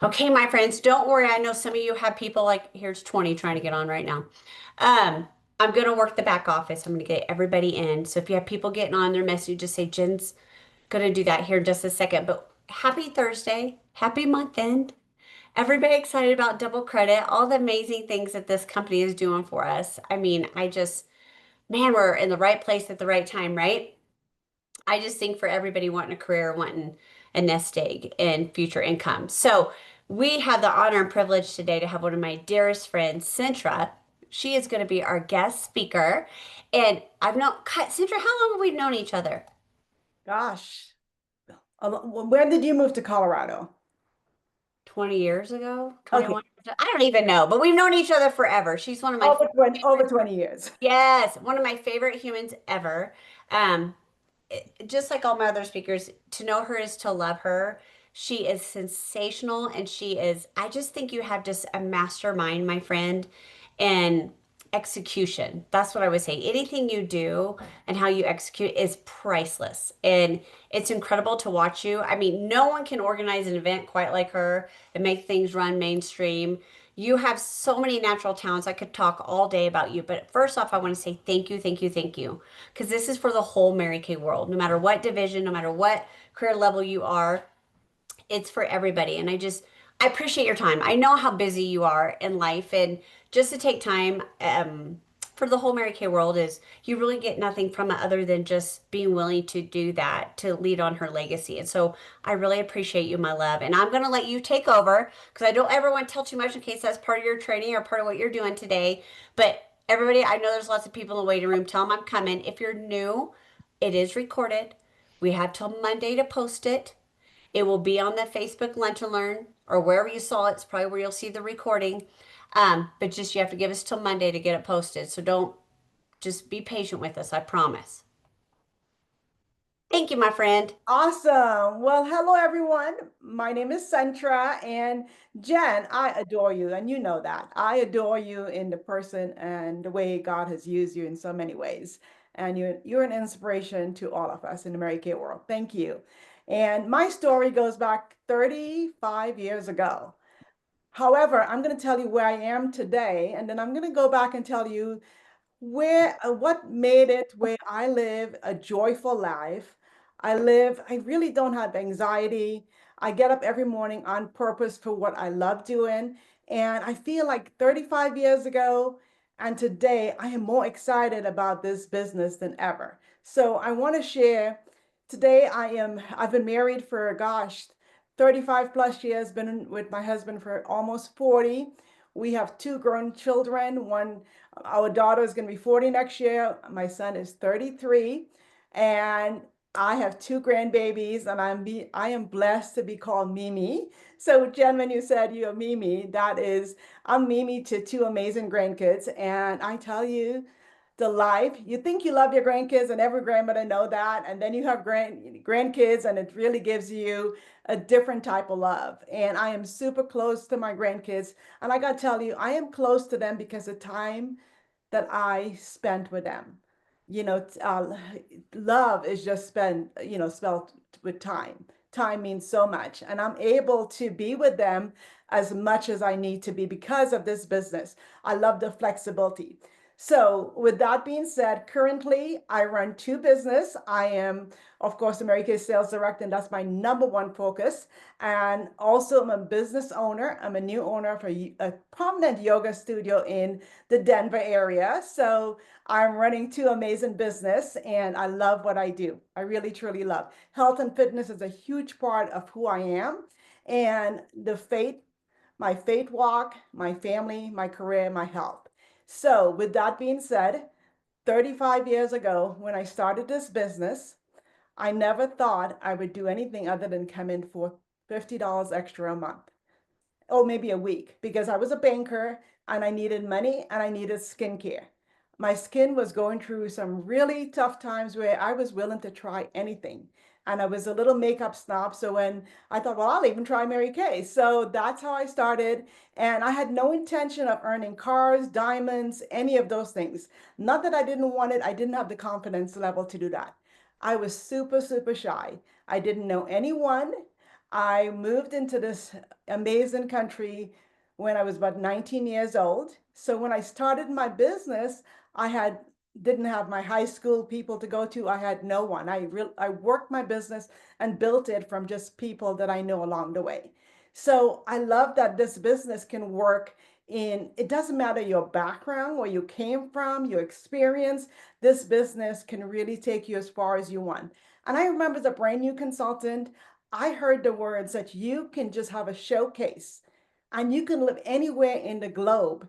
Okay, my friends, don't worry. I know some of you have people like, here's 20 trying to get on right now. Um, I'm going to work the back office. I'm going to get everybody in. So if you have people getting on their message, just say Jen's going to do that here in just a second. But happy Thursday. Happy month end. Everybody excited about double credit, all the amazing things that this company is doing for us. I mean, man, we're in the right place at the right time, right? I just think for everybody wanting a career, wanting a nest egg and future income. So we have the honor and privilege today to have one of my dearest friends, Sentra. She is going to be our guest speaker. And I've known, Sentra, how long have we known each other? Gosh, when did you move to Colorado? 20 years ago? Okay, 21? I don't even know, but we've known each other forever. She's one of my over favorite, 20 years. yes, one of my favorite humans ever. Um, just like all my other speakers, to know her is to love her. She is sensational and I just think you have just a mastermind, my friend, and execution. That's what I would say. Anything you do and how you execute is priceless. And it's incredible to watch you. I mean, no one can organize an event quite like her and make things run mainstream. You have so many natural talents. I could talk all day about you. But first off, I want to say thank you, thank you, thank you. Because this is for the whole Mary Kay world. No matter what division, no matter what career level you are, it's for everybody. And I appreciate your time. I know how busy you are in life. And just to take time for the whole Mary Kay world is you really get nothing from it other than just being willing to do that, to lead on her legacy. And so I really appreciate you, my love. And I'm going to let you take over because I don't ever want to tell too much in case that's part of your training or part of what you're doing today. But everybody, I know there's lots of people in the waiting room. Tell them I'm coming. If you're new, it is recorded. We have till Monday to post it. It will be on the Facebook Lunch and Learn or wherever you saw it. It's probably where you'll see the recording. But just you have to give us till Monday to get it posted. So don't just be patient with us. I promise. Thank you, my friend. Awesome. Well, hello everyone. My name is Sentra, and Jen, I adore you, and you know that. I adore you in the person and the way God has used you in so many ways. And you're an inspiration to all of us in the Mary Kay world. Thank you. And my story goes back 35 years ago. However, I'm going to tell you where I am today, and then I'm going to go back and tell you what made it where I live a joyful life. I really don't have anxiety. I get up every morning on purpose for what I love doing. And I feel like 35 years ago and today, I am more excited about this business than ever. So I want to share today. I've been married for, gosh, 35 plus years, been with my husband for almost 40. We have two grown children. Our daughter is going to be 40 next year. My son is 33. And I have two grandbabies, and I am blessed to be called Mimi. So, Jen, when you said you're Mimi, I'm Mimi to two amazing grandkids. And I tell you, the life, you think you love your grandkids, and every grandmother know that. And then you have grandkids, and it really gives you a different type of love. And I am super close to my grandkids. And I got to tell you, I am close to them because the time that I spent with them. You know, love is just spelled with time. Time means so much. And I'm able to be with them as much as I need to be because of this business. I love the flexibility. So, with that being said, currently I run two business. I am, of course, America's sales director, and that's my number one focus. And also, I'm a business owner. I'm a new owner for a prominent yoga studio in the Denver area. So I'm running two amazing business, and I love what I do. I really truly love. Health and fitness is a huge part of who I am, and my faith walk, my family, my career, my health. So with that being said, 35 years ago when I started this business, I never thought I would do anything other than come in for $50 extra a month or maybe a week because I was a banker and I needed money and I needed skincare. My skin was going through some really tough times where I was willing to try anything. And I was a little makeup snob. So when I thought, well, I'll even try Mary Kay. So that's how I started. And I had no intention of earning cars, diamonds, any of those things. Not that I didn't want it, I didn't have the confidence level to do that. I was super, super shy. I didn't know anyone. I moved into this amazing country when I was about 19 years old. So when I started my business, I had didn't have my high school people to go to. I had no one. I worked my business and built it from just people that I know along the way. So I love that this business can work in, it doesn't matter your background, where you came from, your experience, this business can really take you as far as you want. And I remember as a brand new consultant, I heard the words that you can just have a showcase and you can live anywhere in the globe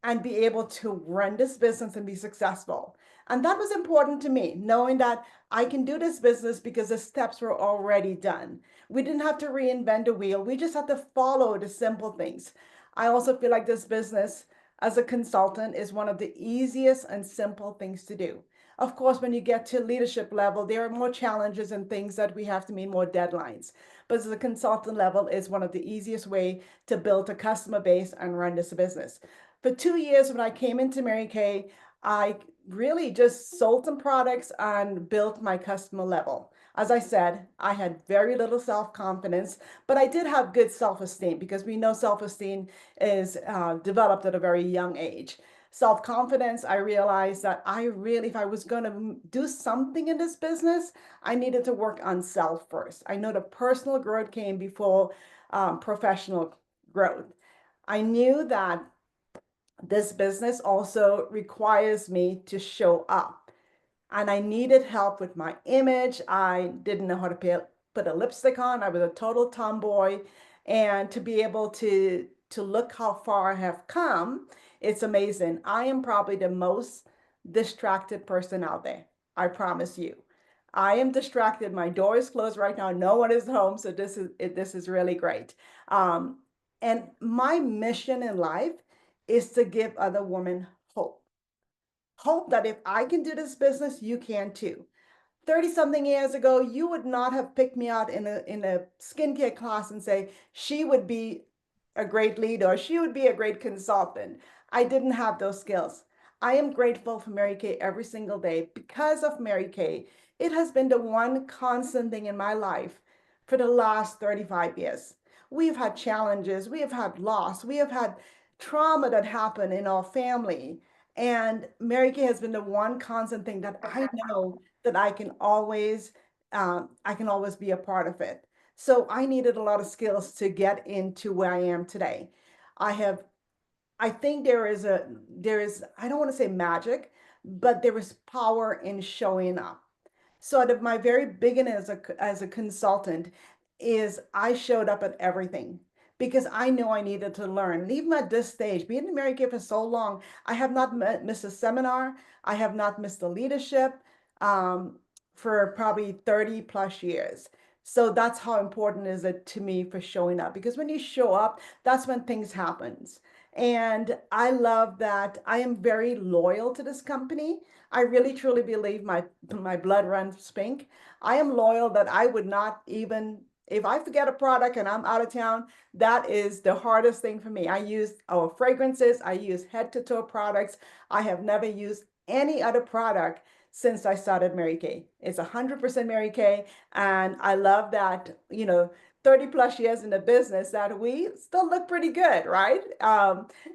and be able to run this business and be successful. And that was important to me, knowing that I can do this business because the steps were already done. We didn't have to reinvent the wheel. We just had to follow the simple things. I also feel like this business as a consultant is one of the easiest and simple things to do. Of course, when you get to leadership level, there are more challenges and things that we have to meet more deadlines. But as a consultant level is one of the easiest way to build a customer base and run this business. For 2 years, when I came into Mary Kay, I really just sold some products and built my customer level. As I said, I had very little self-confidence, but I did have good self-esteem because we know self-esteem is developed at a very young age. Self-confidence, I realized that I really, if I was going to do something in this business, I needed to work on self first. I know the personal growth came before professional growth. I knew that this business also requires me to show up and I needed help with my image. I didn't know how to put a lipstick on. I was a total tomboy. And to be able to look how far I have come, it's amazing. I am probably the most distracted person out there. I promise you. I am distracted. My door is closed right now. No one is home, so this is really great. Um, and my mission in life is to give other women hope. Hope that if I can do this business, you can too. 30 something years ago, you would not have picked me out in a skincare class and say she would be a great leader or she would be a great consultant. I didn't have those skills. I am grateful for Mary Kay every single day. Because of Mary Kay, it has been the one constant thing in my life for the last 35 years. We've had challenges, we have had loss, we have had trauma that happened in our family. And Mary Kay has been the one constant thing that I know that I can always be a part of it. So I needed a lot of skills to get into where I am today. I have, I think I don't want to say magic, but there is power in showing up. So at my very beginning as a consultant is I showed up at everything because I knew I needed to learn. And even at this stage, being in Mary Kay for so long, I have not missed a seminar. I have not missed a leadership um, for probably 30 plus years. So that's how important is it to me for showing up because when you show up, that's when things happens. And I love that I am very loyal to this company. I really truly believe my blood runs pink. I am loyal that I would not even if I forget a product and I'm out of town, that is the hardest thing for me. I use our fragrances, I use head to toe products. I have never used any other product since I started Mary Kay. It's 100% Mary Kay. And I love that, 30 plus years in the business that we still look pretty good, right?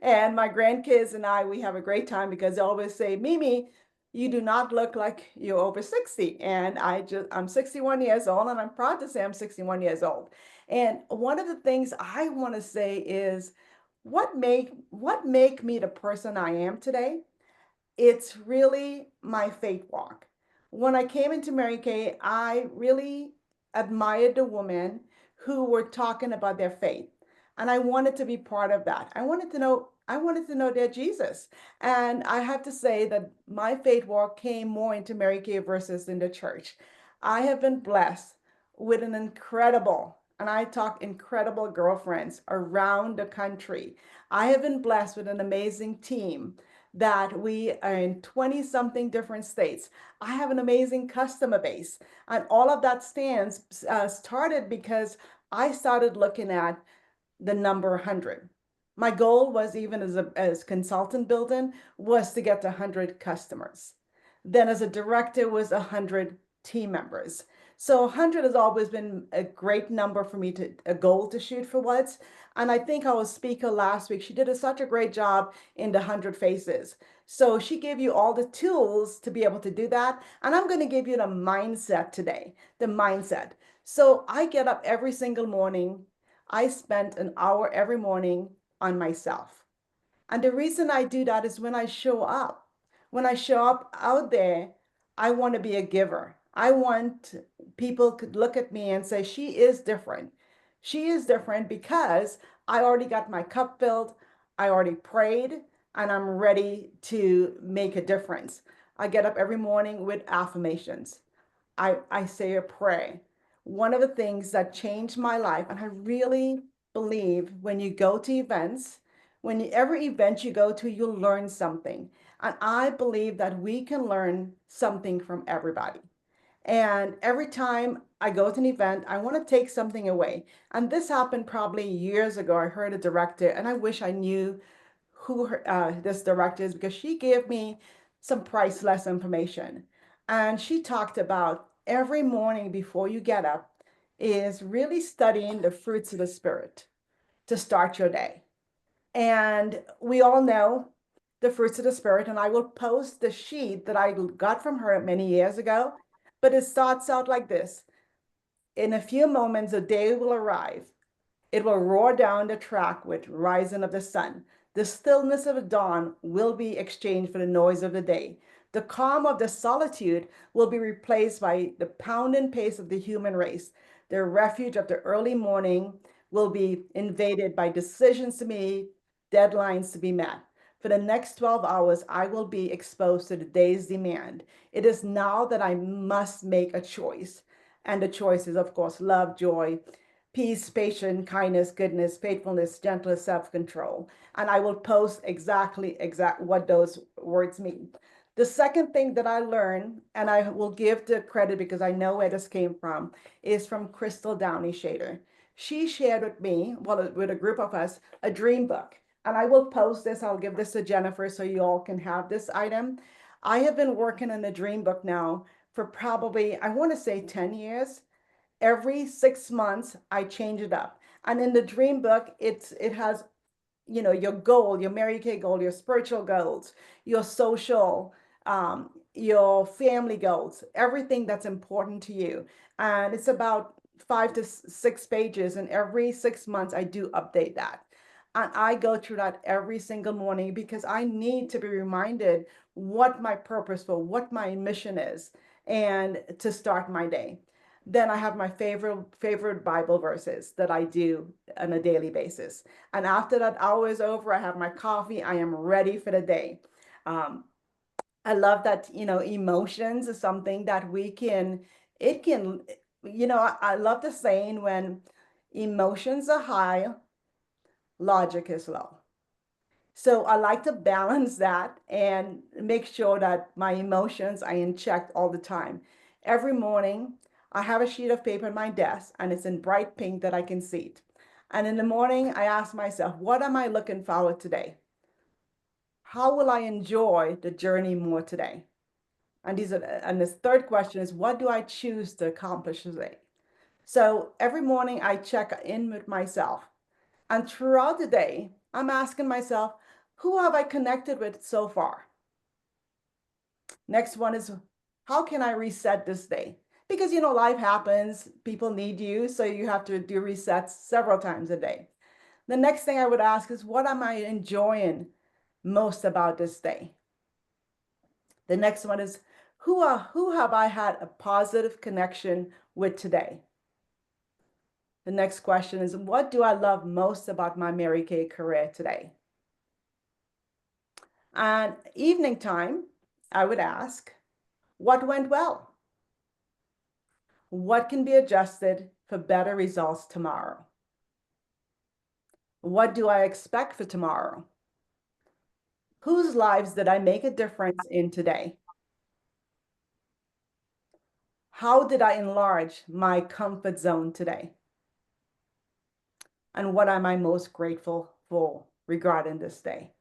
And my grandkids and I, we have a great time because they always say, Mimi, you do not look like you're over 60. And I'm 61 years old and I'm proud to say I'm 61 years old. And one of the things I want to say is what make me the person I am today? It's really my faith walk. When I came into Mary Kay, I really admired the women who were talking about their faith. And I wanted to be part of that. I wanted to know their Jesus. And I have to say that my faith walk came more into Mary Kay versus in the church. I have been blessed with an incredible, and I talk incredible girlfriends around the country. I have been blessed with an amazing team that we are in 20 something different states. I have an amazing customer base. And all of that started because I started looking at the number 100. My goal was even as consultant building was to get to 100 customers. Then as a director was 100 team members. So 100 has always been a great number for me to a goal to shoot for once. And I think our speaker last week, she did such a great job in the 100 faces. So she gave you all the tools to be able to do that. And I'm going to give you the mindset today, the mindset. So I get up every single morning. I spend an hour every morning on myself. And the reason I do that is when I show up out there, I want to be a giver. I want people could look at me and say, she is different. She is different because I already got my cup filled. I already prayed and I'm ready to make a difference. I get up every morning with affirmations. I say a prayer. One of the things that changed my life, and I really believe when you go to events, every event you go to, you'll learn something. And I believe that we can learn something from everybody. And every time I go to an event, I want to take something away. And this happened probably years ago. I heard a director, and I wish I knew who this director is because she gave me some priceless information. And she talked about every morning before you get up is really studying the fruits of the spirit to start your day. And we all know the fruits of the spirit. And I will post the sheet that I got from her many years ago. But it starts out like this. In a few moments, a day will arrive. It will roar down the track with rising of the sun. The stillness of the dawn will be exchanged for the noise of the day. The calm of the solitude will be replaced by the pounding pace of the human race. The refuge of the early morning will be invaded by decisions to be, deadlines to be met. For the next 12 hours, I will be exposed to the day's demand. It is now that I must make a choice. And the choice is, of course, love, joy, peace, patience, kindness, goodness, faithfulness, gentleness, self-control. And I will post exact what those words mean. The second thing that I learned, and I will give the credit because I know where this came from, is from Crystal Downey Shader. She shared with me, well, with a group of us, a dream book. And I will post this, I'll give this to Jennifer so you all can have this item. I have been working on the dream book now for probably, I want to say 10 years. Every 6 months, I change it up. And in the dream book, it has, your goal, your Mary Kay goal, your spiritual goals, your social, your family goals, everything that's important to you. And it's about 5 to 6 pages. And every 6 months, I do update that. And I go through that every single morning because I need to be reminded what my purpose for, what my mission is, and to start my day. Then I have my favorite Bible verses that I do on a daily basis. And after that hour is over, I have my coffee. I am ready for the day. Um, I love that, emotions is something that it can, I love the saying when emotions are high, logic is low. So I like to balance that and make sure that my emotions are in check all the time. Every morning, I have a sheet of paper on my desk and it's in bright pink that I can see it. And in the morning, I ask myself, what am I looking forward today? How will I enjoy the journey more today? And this third question is, what do I choose to accomplish today? So every morning I check in with myself. And throughout the day, I'm asking myself, who have I connected with so far? Next one is, how can I reset this day? Because, life happens, people need you, so you have to do resets several times a day. The next thing I would ask is, what am I enjoying most about this day? The next one is, who have I had a positive connection with today? The next question is, what do I love most about my Mary Kay career today? And evening time, I would ask, what went well? What can be adjusted for better results tomorrow? What do I expect for tomorrow? Whose lives did I make a difference in today? How did I enlarge my comfort zone today? And what am I most grateful for regarding this day?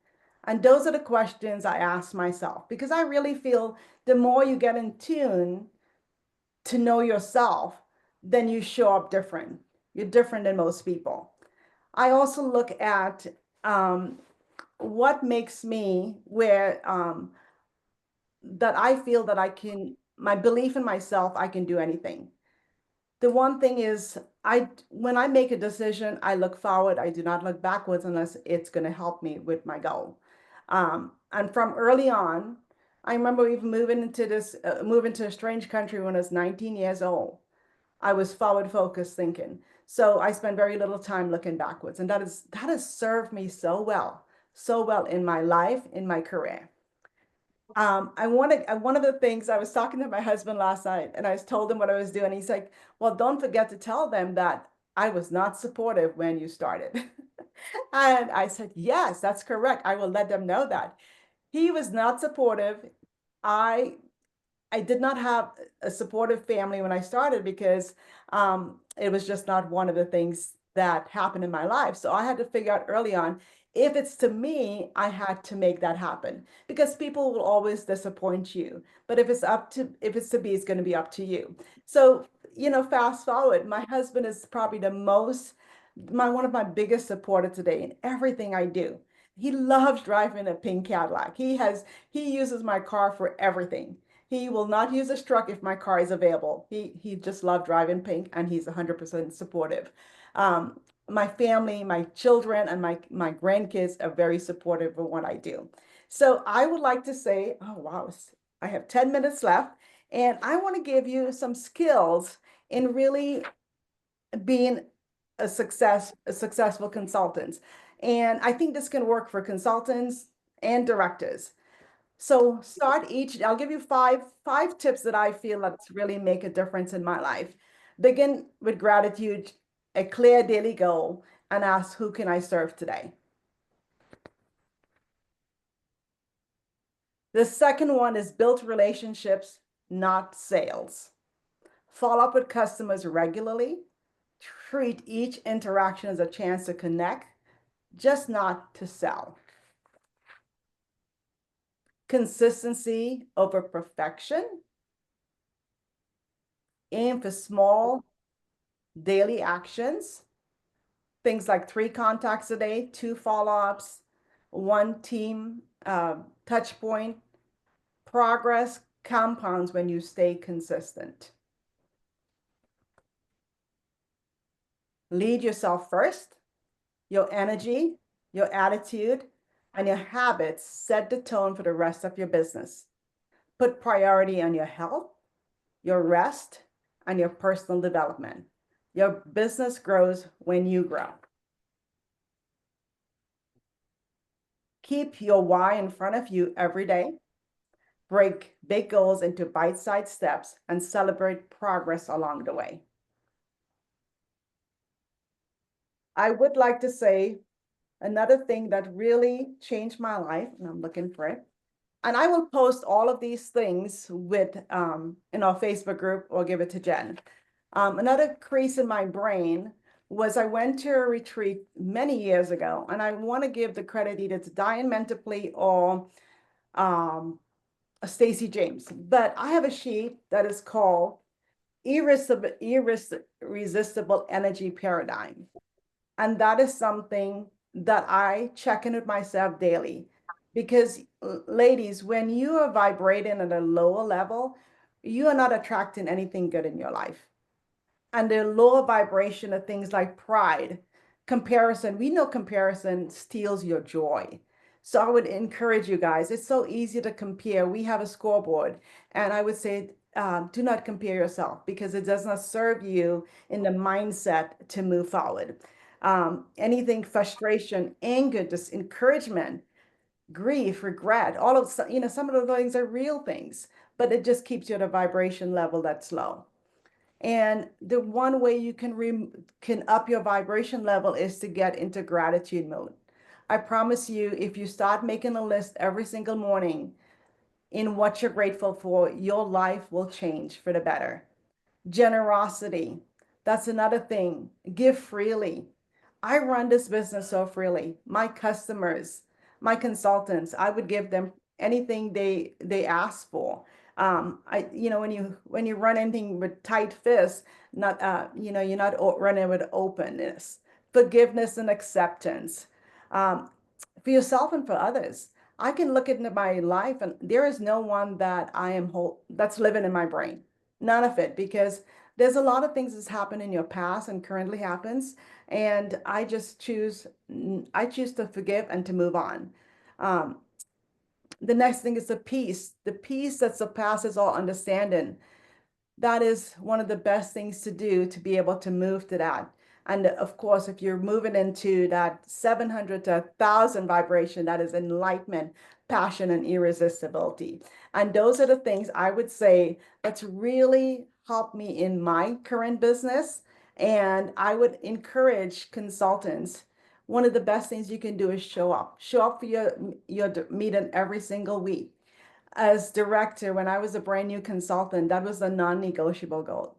And those are the questions I ask myself because I really feel the more you get in tune to know yourself, then you show up different. You're different than most people. I also look at what makes me where that I feel that I can, my belief in myself, I can do anything. The one thing is, when I make a decision, I look forward. I do not look backwards unless it's going to help me with my goal. And from early on, I remember even moving to a strange country when I was 19 years old. I was forward focused thinking. So I spent very little time looking backwards. And that has served me so well in my life, in my career. One of the things I was talking to my husband last night and I told him what I was doing. He's like, well, don't forget to tell them that I was not supportive when you started. And I said, yes, that's correct. I will let them know that. He was not supportive. I I did not have a supportive family when I started because it was just not one of the things that happened in my life. So I had to figure out early on, if it's to me, I had to make that happen because people will always disappoint you. But if it's to be, it's going to be up to you. So, fast forward, my husband is probably one of my biggest supporter today in everything I do. He loves driving a pink Cadillac. He uses my car for everything. He will not use his truck if my car is available. He just loved driving pink and he's 100% supportive. My family, my children, and my grandkids are very supportive of what I do. So I would like to say, oh wow, I have 10 minutes left, and I want to give you some skills in really being a successful consultant. And I think this can work for consultants and directors. So I'll give you five tips that I feel that's really make a difference in my life. Begin with gratitude, a clear daily goal, and ask, who can I serve today? The second one is build relationships, not sales. Follow up with customers regularly. Treat each interaction as a chance to connect, just not to sell. Consistency over perfection. Aim for small daily actions. Things like 3 contacts a day, 2 follow-ups, one team touch point. Progress compounds when you stay consistent. Lead yourself first. Your energy, your attitude, and your habits set the tone for the rest of your business. Put priority on your health, your rest, and your personal development. Your business grows when you grow. Keep your why in front of you every day. Break big goals into bite-sized steps and celebrate progress along the way. I would like to say another thing that really changed my life, and I'm looking for it. And I will post all of these things in our Facebook group or give it to Jen. Another crease in my brain was I went to a retreat many years ago, and I want to give the credit either to Diane Mentiply or Stacy James. But I have a sheet that is called Irresistible Energy Paradigm. And that is something that I check in with myself daily. Because, ladies, when you are vibrating at a lower level, you are not attracting anything good in your life. And the lower vibration of things like pride, comparison, we know comparison steals your joy. So I would encourage you guys, it's so easy to compare. We have a scoreboard, and I would say, do not compare yourself because it does not serve you in the mindset to move forward. Anything frustration, anger, just encouragement, grief, regret, all of some of those things are real things, but it just keeps you at a vibration level that's low. And the one way you can up your vibration level is to get into gratitude mode. I promise you, if you start making a list every single morning in what you're grateful for, your life will change for the better. Generosity, that's another thing. Give freely. I run this business so freely. My customers, my consultants, I would give them anything they ask for. when you run anything with tight fists, not you're not running with openness, forgiveness and acceptance, um, for yourself and for others. I can look into my life and there is no one that I am whole that's living in my brain. None of it, because there's a lot of things that's happened in your past and currently happens, and I choose to forgive and to move on. Um, the next thing is the peace that surpasses all understanding. That is one of the best things to do to be able to move to that. And of course, if you're moving into that 700 to 1,000 vibration, that is enlightenment, passion, and irresistibility. And those are the things I would say that's really helped me in my current business. And I would encourage consultants. One of the best things you can do is show up. Show up for your meeting every single week. As director, when I was a brand new consultant, that was a non-negotiable goal.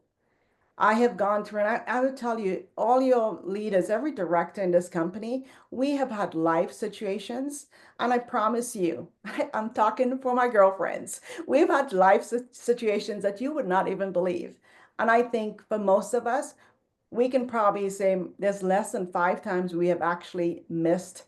I have gone through, and I would tell you, all your leaders, every director in this company, we have had life situations. And I promise you, I'm talking for my girlfriends, we've had life situations that you would not even believe. And I think for most of us, we can probably say there's less than 5 times we have actually missed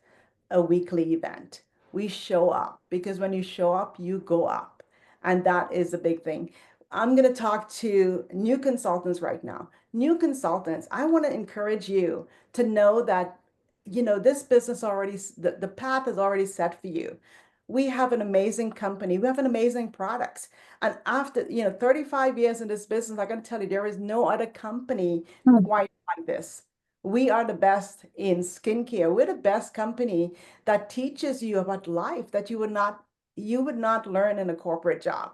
a weekly event. We show up because when you show up, you go up. And that is a big thing. I'm going to talk to new consultants right now. New consultants, I want to encourage you to know that, this business already, the path is already set for you. We have an amazing company. We have an amazing products. And after, 35 years in this business, I got to tell you, there is no other company quite like this. We are the best in skincare. We're the best company that teaches you about life that you would not learn in a corporate job.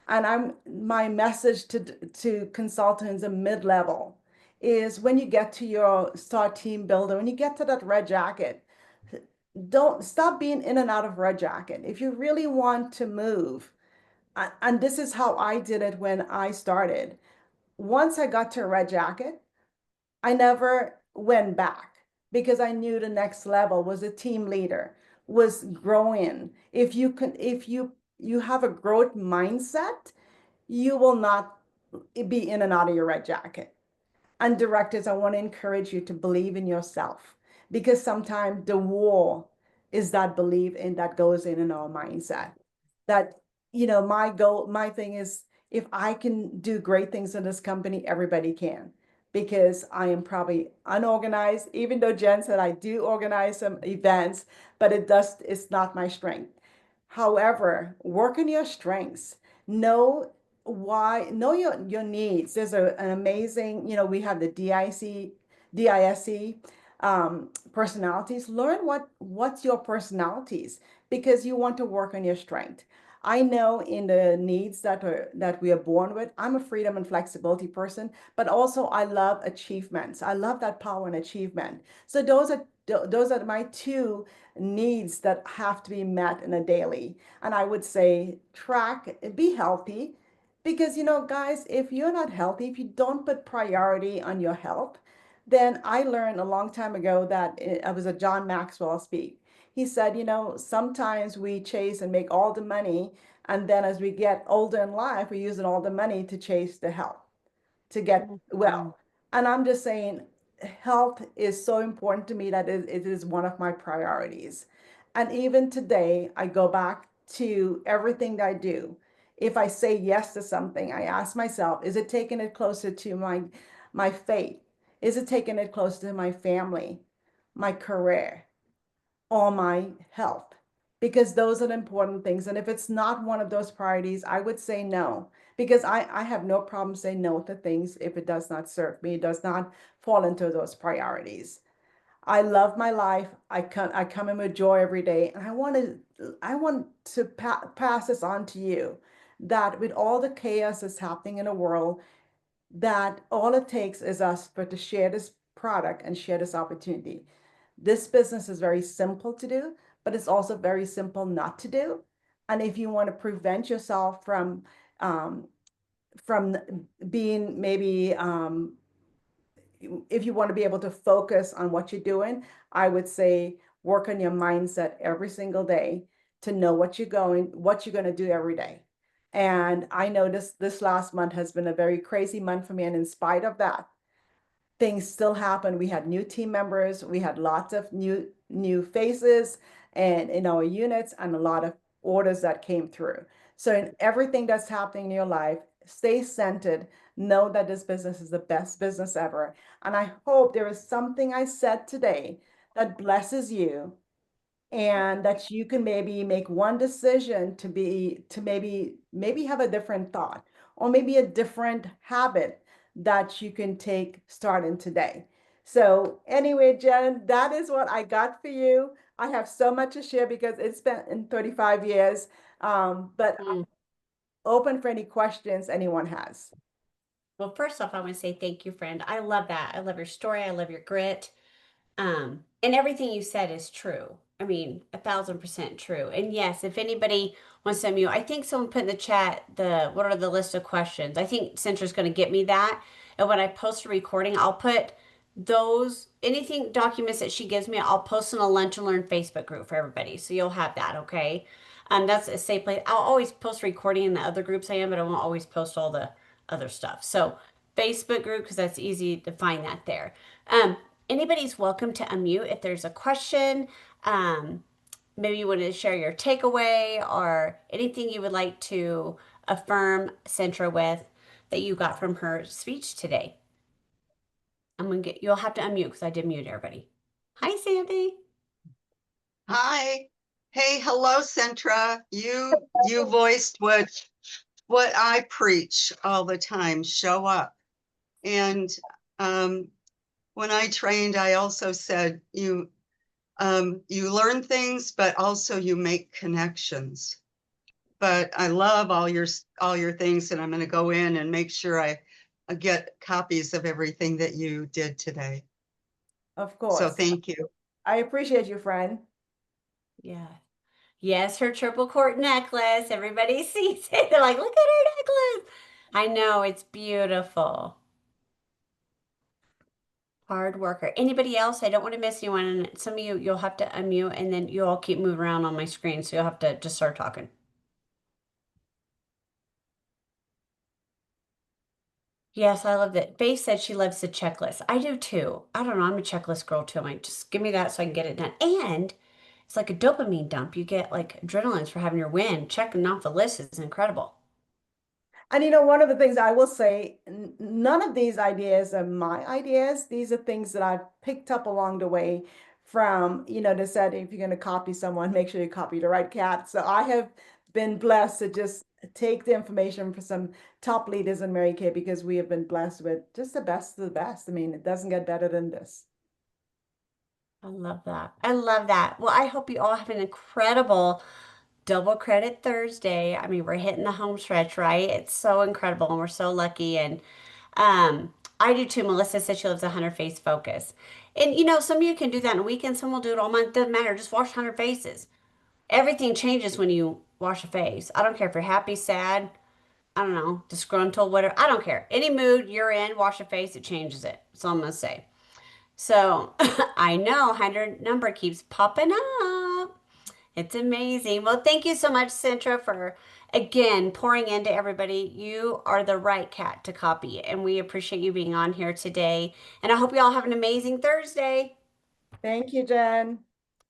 And my message to consultants in mid-level is when you get to your start team builder, when you get to that red jacket, don't stop being in and out of red jacket. If you really want to move, and this is how I did it when I started. Once I got to a red jacket, I never went back because I knew the next level was a team leader, was growing. If you have a growth mindset, you will not be in and out of your red jacket. And directors, I want to encourage you to believe in yourself, because sometimes the war is that belief in that goes in our mindset. That, my goal, my thing is, if I can do great things in this company, everybody can. Because I am probably unorganized, even though Jen said I do organize some events, but it's not my strength. However, work on your strengths. Know know your needs. There's an amazing, we have the DISC personalities. Learn what's your personalities, because you want to work on your strength. I know in the needs that we are born with, I'm a freedom and flexibility person, but also I love achievements. I love that power and achievement. So those are my two needs that have to be met in a daily. And I would say be healthy, because, guys, if you're not healthy, if you don't put priority on your health, then I learned a long time ago that I was a John Maxwell speak. He said, sometimes we chase and make all the money, and then as we get older in life, we're using all the money to chase the health, to get Mhm. well. And I'm just saying, health is so important to me that it is one of my priorities. And even today, I go back to everything that I do. If I say yes to something, I ask myself, is it taking it closer to my faith? Is it taking it closer to my family, my career, or my health? Because those are the important things. And if it's not one of those priorities, I would say no. Because I have no problem saying no to things if it does not serve me, it does not fall into those priorities. I love my life. I come in with joy every day. And I want to pass this on to you, that with all the chaos that's happening in the world, that all it takes is us for to share this product and share this opportunity. This business is very simple to do, but it's also very simple not to do. And if you want to prevent yourself um, from being maybe if you want to be able to focus on what you're doing, I would say work on your mindset every single day to know what you're going to do every day. And I know this last month has been a very crazy month for me. And in spite of that, things still happen. We had new team members, we had lots of new faces and in our units and a lot of orders that came through. So in everything that's happening in your life, stay centered. Know that this business is the best business ever. And I hope there is something I said today that blesses you and that you can maybe make one decision to maybe have a different thought or maybe a different habit that you can take starting today. So anyway, Jen, that is what I got for you. I have so much to share because it's been in 35 years, but I'm Mm. open for any questions anyone has. Well, first off, I want to say thank you, friend. I love that. I love your story. I love your grit. And everything you said is true. I mean, 1,000% true. And yes, if anybody wants to mute, I think someone put in the chat what are the list of questions. I think Centra's going to get me that. And when I post a recording, I'll put those anything documents that she gives me. I'll post in a Lunch and Learn Facebook group for everybody, so you'll have that. Okay, that's a safe place. I'll always post recording in the other groups I am, but I won't always post all the other stuff. So Facebook group because that's easy to find that there. Anybody's welcome to unmute if there's a question. Um, Maybe you want to share your takeaway or anything you would like to affirm Centra with that you got from her speech today. You'll have to unmute because I did mute everybody. Hi, Sandy. Hi. Hey, hello, Sentra. You voiced what I preach all the time. Show up. And um, when I trained, I also said you learn things, but also you make connections. But I love all your things, and I'm going to go in and make sure I get copies of everything that you did today. Of So course. thank you. I appreciate you, friend. Yeah. Yes, her triple court necklace. Everybody sees it. They're like, look at her necklace. I know, it's beautiful. Hard worker. Anybody else? I don't want to miss anyone. And some of you, you'll have to unmute and then you'll all keep moving around on my screen. So you'll have to just start talking. Yes, I love that. Faith said she loves the checklist. I do too. I don't know. I'm a checklist girl too. I'm like, just give me that so I can get it done. And it's like a dopamine dump. You get like adrenalines for having your win. Checking off the list is incredible. And you know, one of the things I will say, none of these ideas are my ideas. These are things that I've picked up along the way from, they said if you're going to copy someone, make sure you copy the right cat. So I have been blessed to just take the information from some top leaders in Mary Kay because we have been blessed with just the best of the best. I mean, it doesn't get better than this. I love that. I love that. Well, I hope you all have an incredible Double Credit Thursday. I mean, we're hitting the home stretch, right? It's so incredible and we're so lucky. And I do too. Melissa said she loves a 100 face focus. And some of you can do that in a weekend, some will do it all month. Doesn't matter. Just wash 100 faces. Everything changes when you wash a face. I don't care if you're happy, sad, I don't know, disgruntled, whatever. I don't care. Any mood you're in, wash a face, it changes it. That's all I'm gonna say. So I know 100 number keeps popping up. It's amazing. Well, thank you so much, Centra, for again pouring into everybody. You are the right cat to copy, and we appreciate you being on here today. And I hope you all have an amazing Thursday. Thank you, Jen.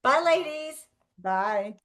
Bye, ladies. Bye.